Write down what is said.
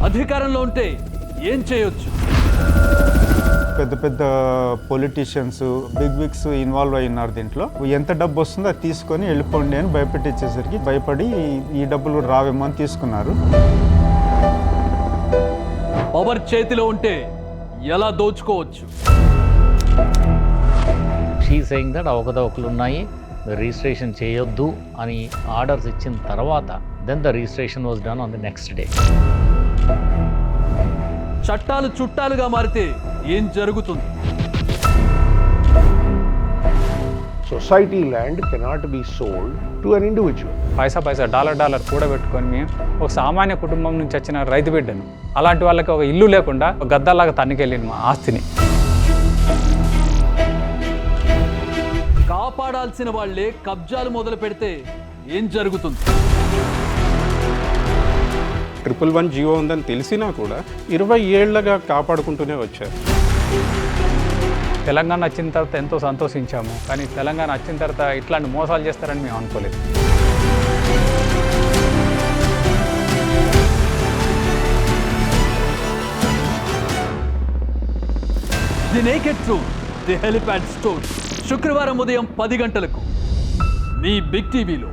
అధికారంలో ఉంటే ఏం చేయొచ్చు? పెద్ద పెద్ద పొలిటీషియన్స్ బిగ్స్ ఇన్వాల్వ్ అయినారు దీంట్లో. ఎంత డబ్బు వస్తుందో అది తీసుకొని వెళ్ళిపోండి అని భయపెట్టించేసరికి భయపడి ఈ డబ్బులు రావేమో అని తీసుకున్నారు. పవర్ చేతిలో ఉంటే ఎలా దోచుకోవచ్చు? షీ సేయింగ్ దట్ అవకతవకలు ఉన్నాయి, రిజిస్ట్రేషన్ చేయొద్దు అని ఆర్డర్స్ ఇచ్చిన తర్వాత then the registration was done on the next day. చట్టాలు చుట్టాలుగా మారితే ఏం జరుగుతుంది? Society land cannot be sold to an individual. పైసా డాలర్ కూడబెట్టుకొని మేము ఒక సామాన్య కుటుంబం నుంచి వచ్చిన రైతు బిడ్డను, అలాంటి వాళ్ళకి ఒక ఇల్లు లేకుండా ఒక గద్దలాగా తన్నుకెళ్ళింది మా ఆస్తిని. కాపాడాల్సిన వాళ్లే కబ్జాలు మొదలు పెడితే ఏం జరుగుతుంది? 111 జీవో ఉందని తెలిసినా కూడా 20 ఏళ్లుగా కాపాడుకుంటూనే వచ్చారు. తెలంగాణ వచ్చిన తర్వాత ఎంతో సంతోషించాము, కానీ తెలంగాణ వచ్చిన తర్వాత ఇట్లాంటి మోసాలు చేస్తారని మేము అనుకోలేదు. The naked truth, the helipad story, శుక్రవారం ఉదయం 10 గంటలకు మీ బిగ్ టీవీలో.